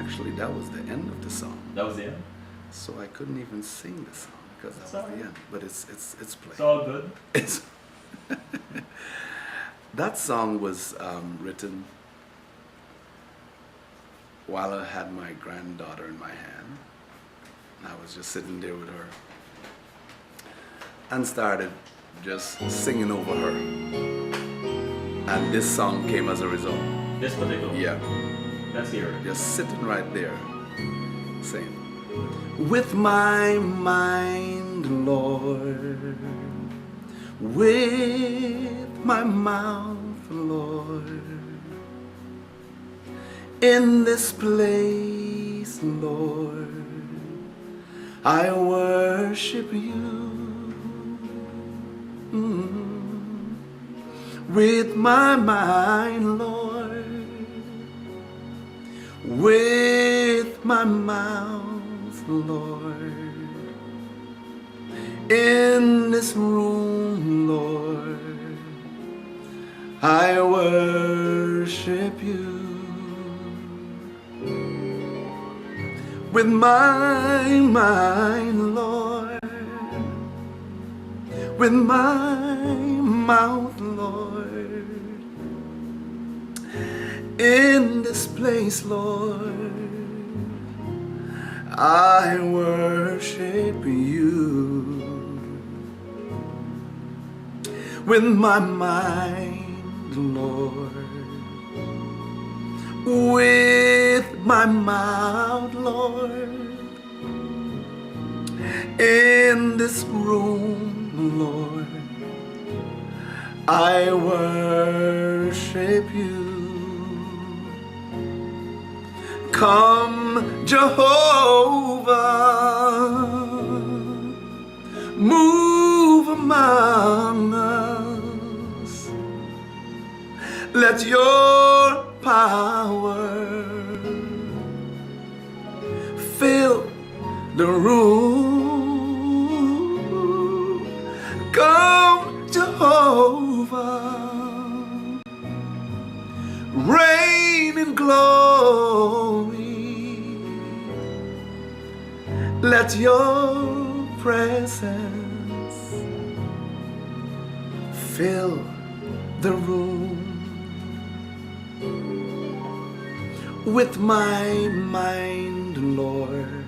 Actually, that was the end of the song. That was the end? So I couldn't even sing the song because that was the end. But it's played. It's all good. It's that song was written while I had my granddaughter in my hand. I was just sitting there with her and started just singing over her. And this song came as a result. This particular one? Yeah. Let's hear it. Just sitting right there, saying, with my mind, Lord, with my mouth, Lord, in this place, Lord, I worship you. With my mind, Lord, with my mouth, Lord, in this room, Lord, I worship you. With my mind, Lord, with my mouth, Lord, in this place, Lord, I worship you. With my mind, Lord, with my mouth, Lord, in this room, Lord, I worship you. Come, Jehovah, move among us. Let your power fill the room. Come, Jehovah, reign in glory. Let your presence fill the room. With my mind, Lord,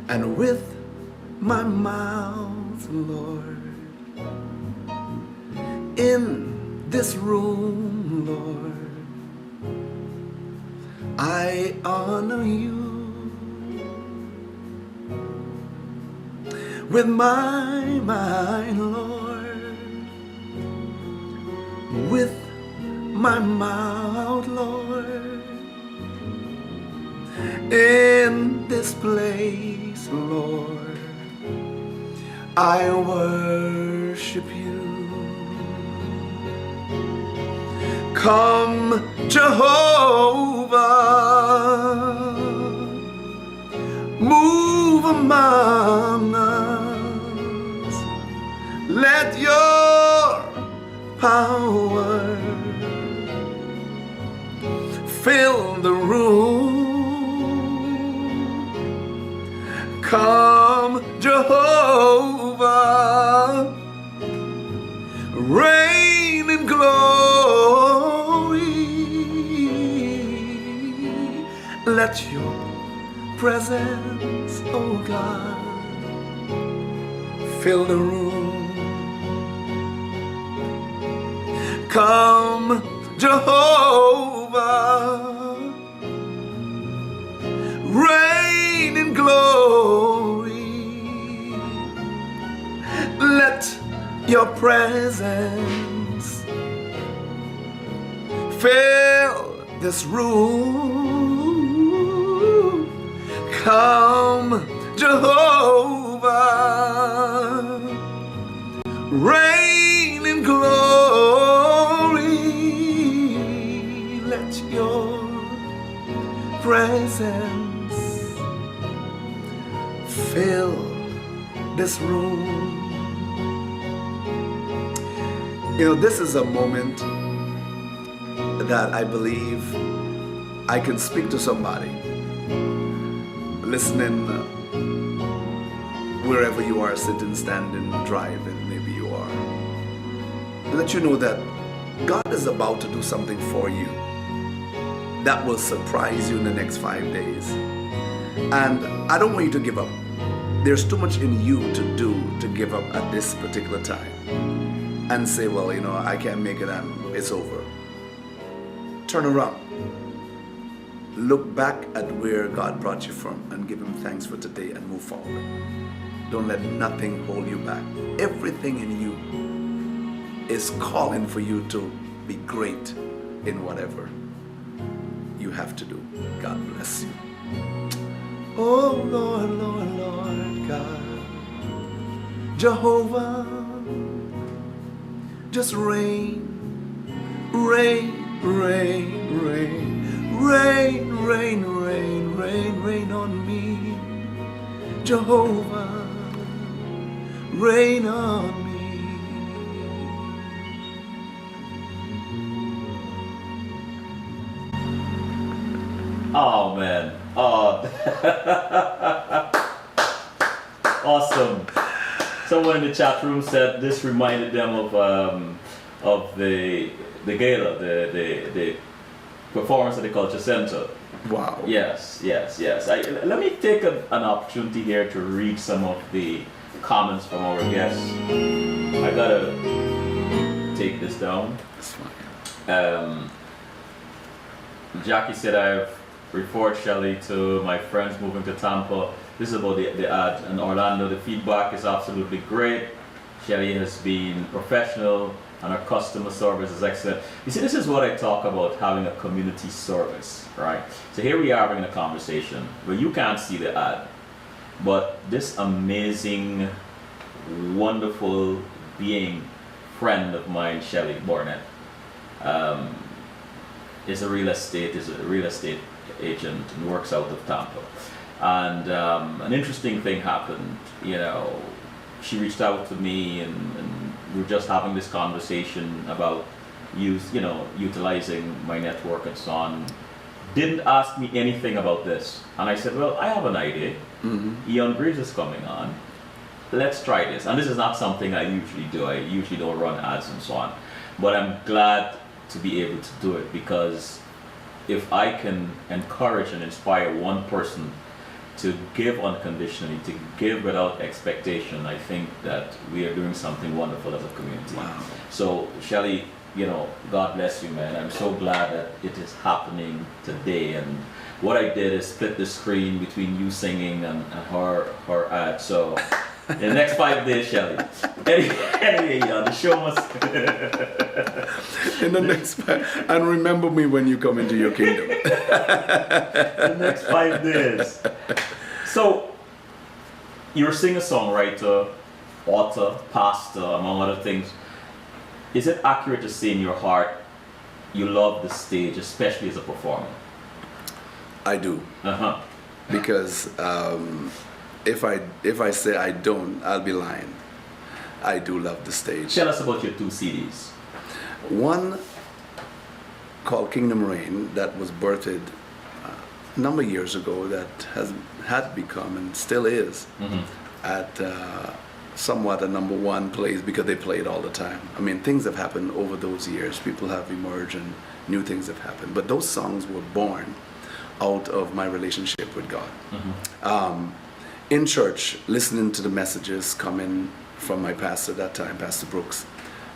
and with my mouth, Lord, in this room, Lord, I honor you. With my mind, Lord, with my mouth, Lord, in this place, Lord, I worship you. Come, Jehovah, move among us. Let your power fill the room. Come, Jehovah, reign in glory. Let your presence, oh God, fill the room. Come, Jehovah, reign in glory. Let your presence fill this room. Come, Jehovah, reign in glory. Let your presence fill this room. You know, this is a moment that I believe I can speak to somebody listening wherever you are, sitting, standing, driving, maybe you are. Let you know that God is about to do something for you that will surprise you in the next 5 days. And I don't want you to give up. There's too much in you to do to give up at this particular time and say, well, you know, I can't make it and it's over. Turn around. Look back at where God brought you from and give Him thanks for today and move forward. Don't let nothing hold you back. Everything in you is calling for you to be great in whatever you have to do. God bless you. Oh Lord, Lord, Lord God, Jehovah, just rain, rain, rain, rain, rain, rain, rain, rain, rain on me. Jehovah, rain on me. Oh man. Oh. Awesome. Someone in the chat room said this reminded them of the gala, the performance at the Culture Center. Wow. Yes. Let me take an opportunity here to read some of the comments from our guests. I gotta take this down. That's fine. Jackie said, I've referred Shelly to my friends moving to Tampa. This is about the ad in Orlando. The feedback is absolutely great. Shelly has been professional and her customer service is excellent. You see, this is what I talk about, having a community service, right? So here we are having a conversation where you can't see the ad, but this amazing, wonderful being, friend of mine, Shelly Barnett, is a real estate agent and works out of Tampa. And an interesting thing happened. You know, she reached out to me and we were just having this conversation about utilizing my network and so on. Didn't ask me anything about this. And I said, well, I have an idea. Eion Greaves is coming on. Let's try this. And this is not something I usually do. I usually don't run ads and so on. But I'm glad to be able to do it, because if I can encourage and inspire one person to give unconditionally, to give without expectation, I think that we are doing something wonderful as a community. Wow. So Shelly, God bless you, man. I'm so glad that it is happening today. And what I did is split the screen between you singing and her ad. So in the next 5 days, Shelly. Anyway, the show must. In the next 5, and remember me when you come into your kingdom. The next 5 days. So, you're a singer-songwriter, author, pastor, among other things. Is it accurate to say in your heart you love the stage, especially as a performer? I do. Because if I say I don't, I'll be lying. I do love the stage. Tell us about your 2 CDs. One called Kingdom Reign that was birthed a number of years ago, that had become and still is at somewhat a #1 place because they play it all the time. I mean, things have happened over those years. People have emerged and new things have happened. But those songs were born out of my relationship with God. In church, listening to the messages coming from my pastor at that time, Pastor Brooks,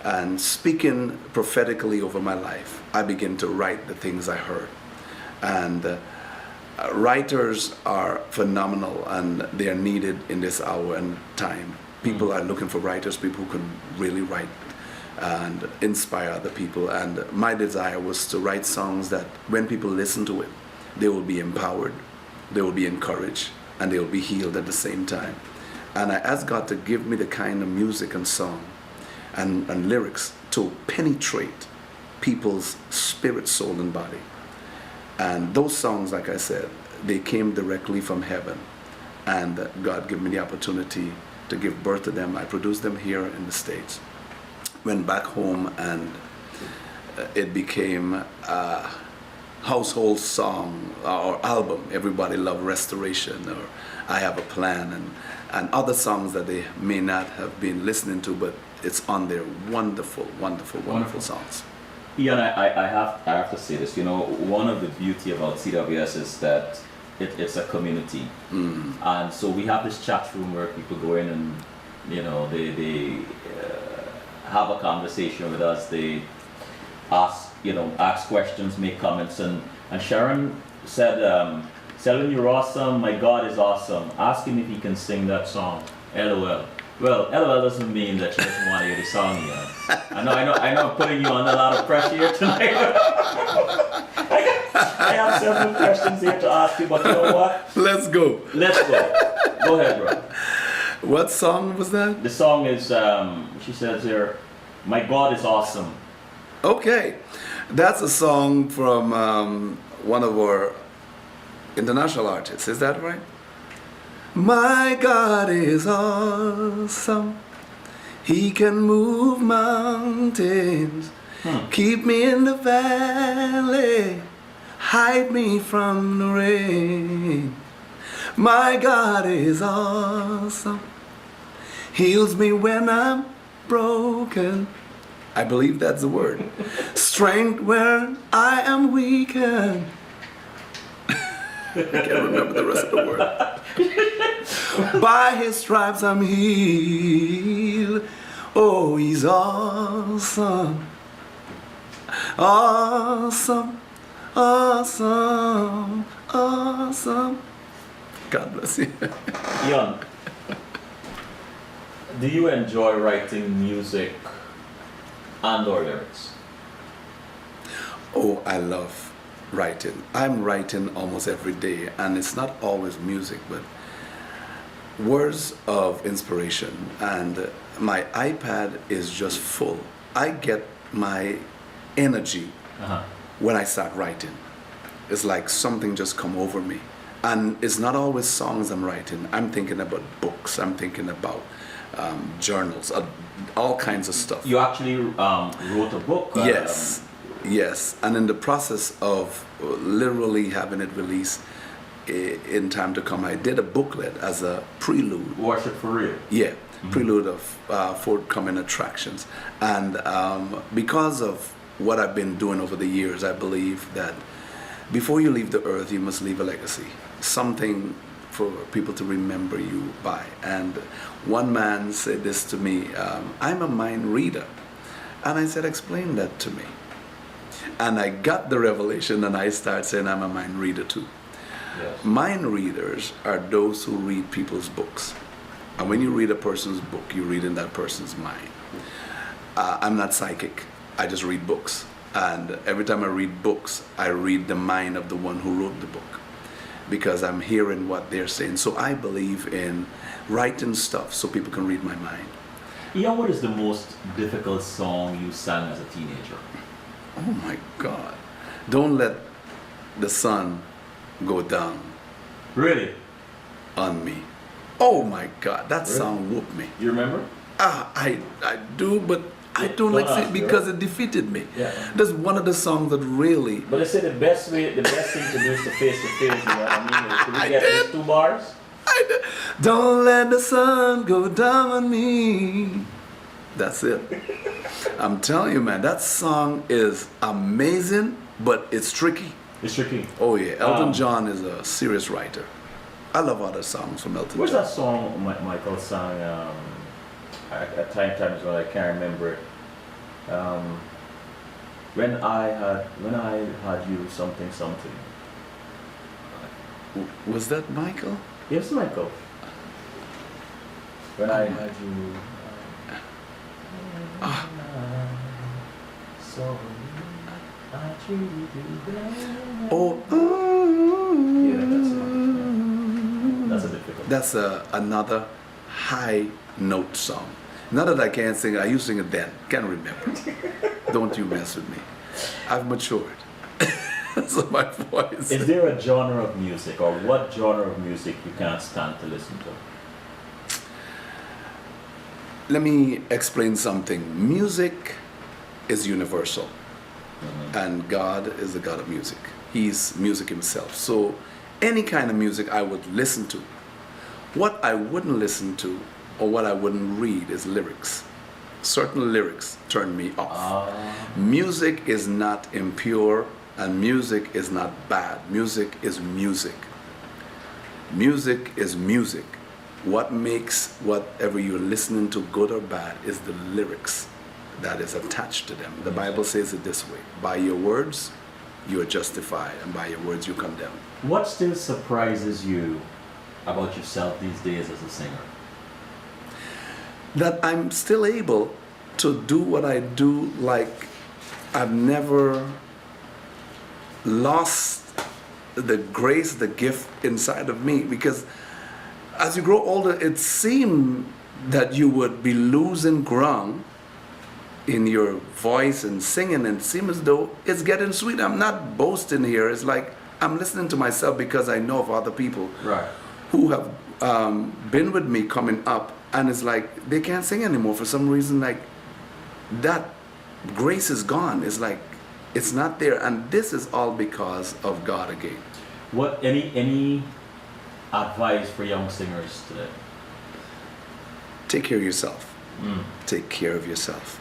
and speaking prophetically over my life, I began to write the things I heard. And writers are phenomenal, and they are needed in this hour and time. People are looking for writers, people who can really write and inspire other people. And my desire was to write songs that when people listen to it, they will be empowered, they will be encouraged, and they will be healed at the same time. And I asked God to give me the kind of music and song and lyrics to penetrate people's spirit, soul, and body. And those songs, like I said, they came directly from heaven. And God gave me the opportunity to give birth to them. I produced them here in the States. Went back home, and it became household song or album. Everybody Love Restoration or I Have a Plan and other songs that they may not have been listening to, but it's on their wonderful, wonderful, wonderful songs. Eion, I have to say this. You know, one of the beauty about CWS is that it's a community, and so we have this chat room where people go in and they have a conversation with us. They ask questions, make comments, and Sharon said, "Selwyn, you're awesome. My God is awesome. Ask him if he can sing that song." LOL. Well, LOL doesn't mean that she doesn't want to hear the song yet. I know I'm putting you under a lot of pressure here tonight. I have several questions here to ask you, but you know what? Let's go. Let's go. Go ahead, bro. What song was that? The song is, she says here, "My God is awesome." Okay. That's a song from one of our international artists. Is that right? My God is awesome. He can move mountains. Keep me in the valley. Hide me from the rain. My God is awesome. Heals me when I'm broken. I believe that's the word. Strength where I am weakened. I can't remember the rest of the word. By his stripes I'm healed. Oh, he's awesome. Awesome. Awesome. Awesome. God bless you. Eion, do you enjoy writing music and or lyrics? Oh, I love writing. I'm writing almost every day, and it's not always music, but words of inspiration. And my iPad is just full. I get my energy when I start writing. It's like something just come over me. And it's not always songs I'm writing. I'm thinking about books. I'm thinking about journals, all kinds of stuff. You actually wrote a book. Yes. And in the process of literally having it released in time to come, I did a booklet as a prelude. Worship for Real. Yeah, prelude of forthcoming attractions. And because of what I've been doing over the years, I believe that before you leave the earth, you must leave a legacy. Something for people to remember you by. And one man said this to me, I'm a mind reader. And I said, explain that to me. And I got the revelation and I started saying I'm a mind reader too. Yes. Mind readers are those who read people's books. And when you read a person's book, you read in that person's mind. I'm not psychic. I just read books. And every time I read books, I read the mind of the one who wrote the book, because I'm hearing what they're saying. So I believe in writing stuff so people can read my mind. Eion, what is the most difficult song you sang as a teenager? Oh my God. Don't let the sun go down. Really? On me. Oh my God, that song whooped me. You remember? I do, but I don't like it because it defeated me. Yeah. That's one of the songs that really. But they say the best thing to do is to face the fears. You know what I mean? Can we get these 2 bars? Don't let the sun go down on me. That's it. I'm telling you, man, that song is amazing, but it's tricky. It's tricky. Oh yeah, Elton John is a serious writer. I love other songs from Elton Where's John. that song Michael sang at times when I can't remember it? When I had you something. Was that Michael? Yes, Michael. When I had you. So I treated you bad. Oh. Yeah, that's a difficult. That's another high note song. Not that I can't sing, I used to sing it then. Can't remember. Don't you mess with me. I've matured. So my voice. Is there a genre of music, or what genre of music you can't stand to listen to? Let me explain something. Music is universal. And God is the God of music. He's music himself. So any kind of music I would listen to. What I wouldn't listen to or what I wouldn't read is lyrics. Certain lyrics turn me off. Music is not impure and music is not bad. Music is music. Music is music. What makes whatever you're listening to good or bad is the lyrics that is attached to them. The Bible says it this way: by your words you are justified, and by your words you condemn. What still surprises you about yourself these days as a singer? That I'm still able to do what I do, like I've never lost the grace, the gift inside of me. Because as you grow older, it seemed that you would be losing ground in your voice and singing, and it seems as though it's getting sweet. I'm not boasting here. It's like I'm listening to myself because I know of other people who have been with me coming up, and it's like they can't sing anymore for some reason. Like that grace is gone. It's like it's not there, and this is all because of God again. What any advice for young singers today? Take care of yourself. Take care of yourself.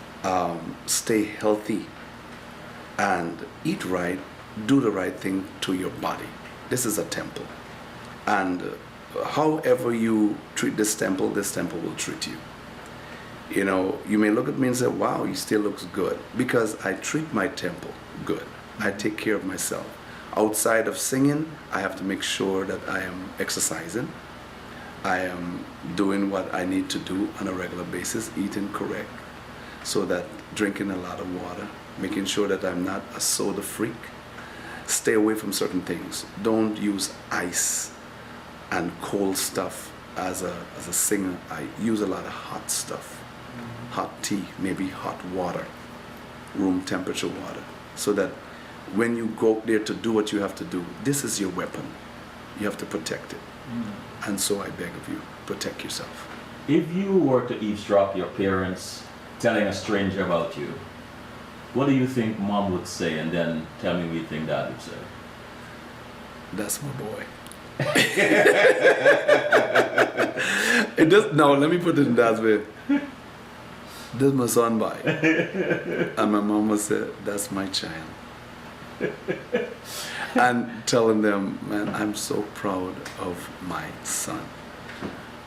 Stay healthy and eat right. Do the right thing to your body. This is a temple, and however you treat this temple will treat you. You know, you may look at me and say, wow, he still looks good, because I treat my temple good. I take care of myself. Outside of singing, I have to make sure that I am exercising. I am doing what I need to do on a regular basis, eating correct, so that drinking a lot of water, making sure that I'm not a soda freak. Stay away from certain things. Don't use ice and cold stuff. As a singer, I use a lot of hot stuff. Hot tea, maybe hot water, room temperature water, so that when you go there to do what you have to do, this is your weapon. You have to protect it. And so I beg of you, protect yourself. If you were to eavesdrop your parents telling a stranger about you, what do you think mom would say, and then tell me what you think dad would say? That's my boy. It does, no, let me put it in dad's way. This is my son boy. And my mom would say, that's my child. And telling them, man, I'm so proud of my son.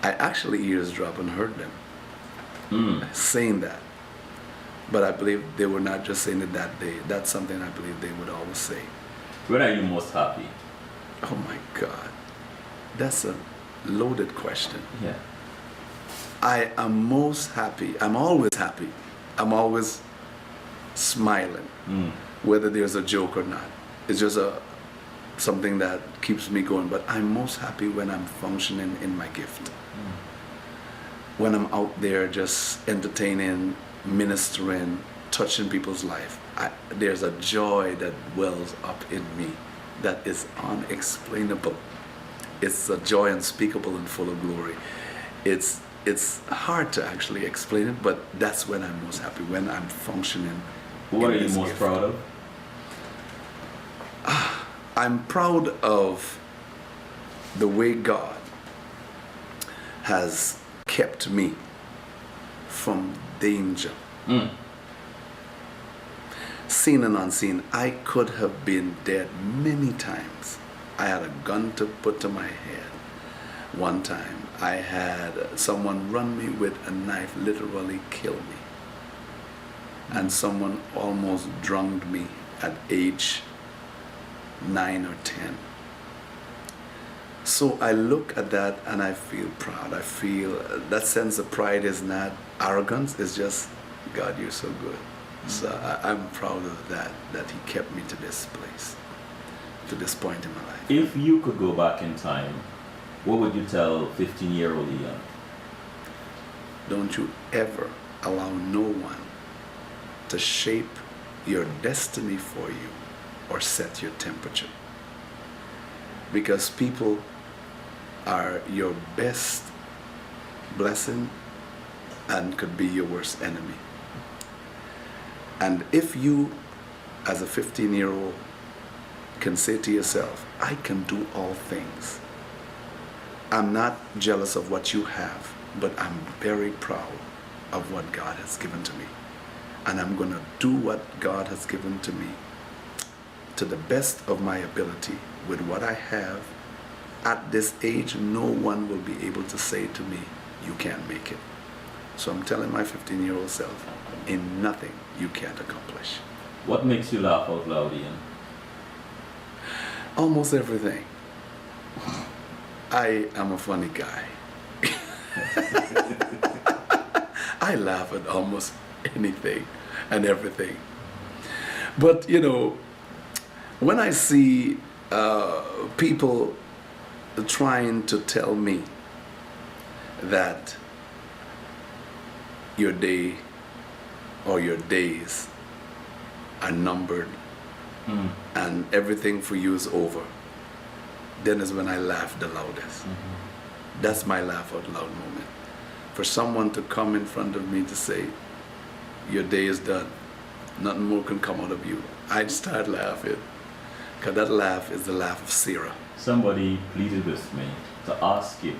I actually eavesdropped and heard them saying that. But I believe they were not just saying it that day. That's something I believe they would always say. When are you most happy? Oh my God. That's a loaded question. Yeah. I am most happy. I'm always happy. I'm always smiling, whether there's a joke or not. It's just something that keeps me going. But I'm most happy when I'm functioning in my gift. When I'm out there just entertaining, ministering, touching people's life. There's a joy that wells up in me that is unexplainable. It's a joy unspeakable and full of glory. It's hard to actually explain it, but that's when I'm most happy, when I'm functioning. What are you most proud of? I'm proud of the way God has kept me from danger. Seen and unseen. I could have been dead many times. I had a gun to put to my head. One time I had someone run me with a knife, literally kill me. And someone almost drowned me at age 9 or 10. So I look at that and I feel proud. I feel that sense of pride is not arrogance, it's just, God, you're so good. So I'm proud of that he kept me to this place, to this point in my life. If you could go back in time, what would you tell 15-year-old Eion? Don't you ever allow no one to shape your destiny for you or set your temperature. Because people are your best blessing and could be your worst enemy. And if you as a 15-year-old can say to yourself, I can do all things. I'm not jealous of what you have, but I'm very proud of what God has given to me. And I'm going to do what God has given to me to the best of my ability with what I have. At this age, no one will be able to say to me, you can't make it. So I'm telling my 15-year-old self, in nothing you can't accomplish. What makes you laugh out loud, Eion? Almost everything. I am a funny guy. I laugh at almost anything and everything. But, you know, when I see people trying to tell me that your day or your days are numbered and everything for you is over, then is when I laugh the loudest. That's my laugh out loud moment. For someone to come in front of me to say, your day is done, nothing more can come out of you, I'd start laughing. Because that laugh is the laugh of Sarah. Somebody pleaded with me to ask you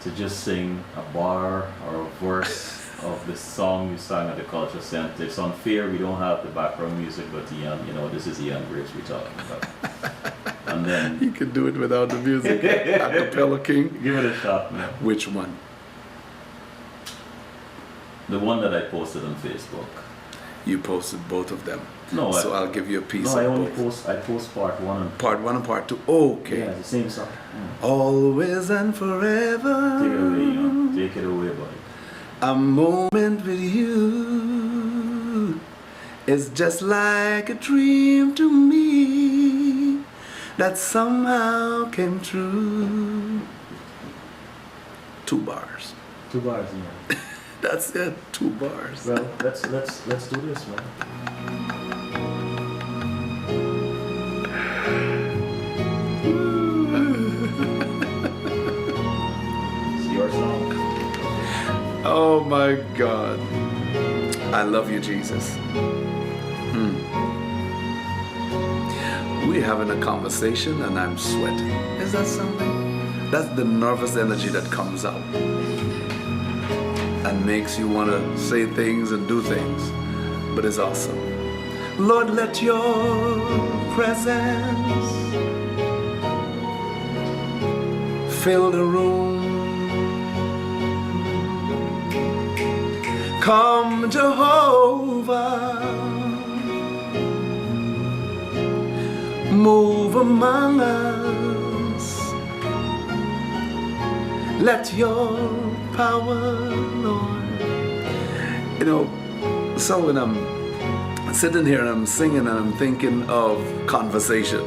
to just sing a bar or a verse of the song you sang at the Culture Center. It's unfair, we don't have the background music, but Eion, you know, this is Eion Greaves we're talking about. And then... You could do it without the music. Acapella King. Give it a shot, man. Which one? The one that I posted on Facebook. You posted both of them. No, so I'll give you a piece no, of both. I post part one and part one and part two. Okay. Yeah, it's the same song. Always and forever. Take it away, Eion. Take it away, buddy. A moment with you is just like a dream to me that somehow came true. 2 bars. 2 bars, Eion. That's it. 2 bars. Well, let's do this, man. It's your song. Oh my God. I love you, Jesus. We're having a conversation and I'm sweating. Is that something? That's the nervous energy that comes out and makes you want to say things and do things. But it's awesome. Lord, let your presence fill the room. Come, Jehovah, move among us. Let your power, Lord. You know, so when I'm sitting here and I'm singing and I'm thinking of conversation,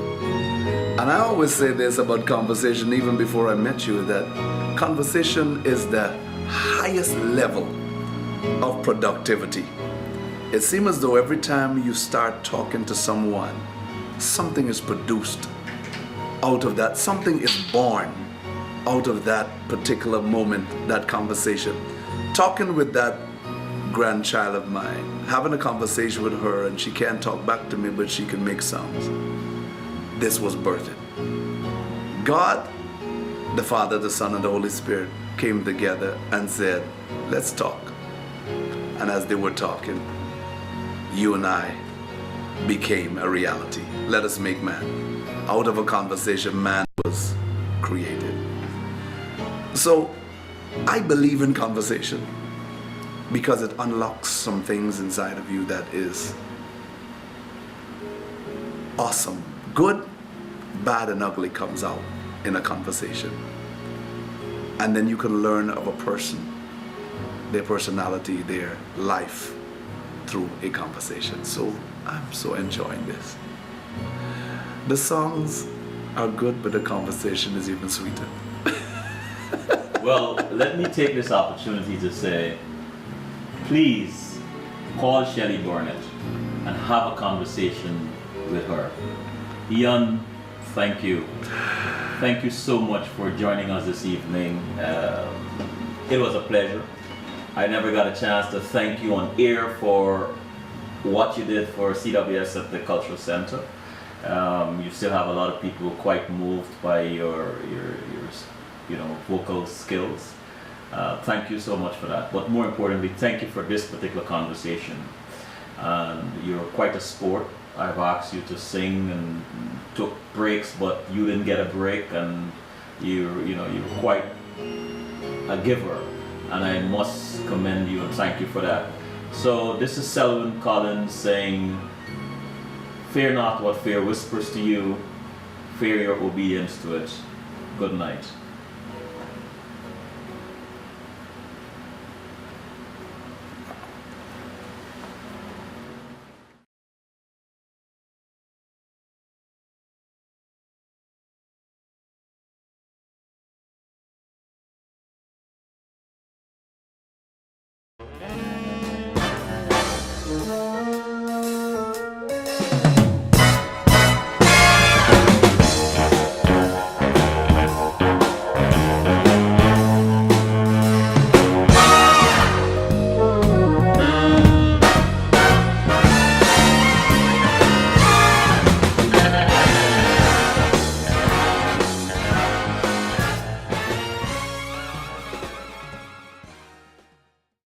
and I always say this about conversation even before I met you, that conversation is the highest level of productivity. It seems as though every time you start talking to someone, something is produced out of that, something is born out of that particular moment, that conversation. Talking with that grandchild of mine, having a conversation with her, and she can't talk back to me, but she can make sounds. This was birthed. God, the Father, the Son, and the Holy Spirit came together and said, let's talk. And as they were talking, you and I became a reality. Let us make man. Out of a conversation, man was created. So I believe in conversation because it unlocks some things inside of you that is awesome. Good, bad, and ugly comes out in a conversation. And then you can learn of a person, their personality, their life through a conversation. So I'm so enjoying this. The songs are good, but the conversation is even sweeter. Well, let me take this opportunity to say, please call Shelly Burnett and have a conversation with her. Eion, thank you. Thank you so much for joining us this evening. It was a pleasure. I never got a chance to thank you on air for what you did for CWS at the Cultural Center. You still have a lot of people quite moved by your vocal skills. Thank you so much for that. But more importantly, thank you for this particular conversation. You're quite a sport. I've asked you to sing and took breaks, but you didn't get a break, and you're quite a giver, and I must commend you and thank you for that. So this is Selwyn Collins saying, fear not what fear whispers to you, fear your obedience to it. Good night.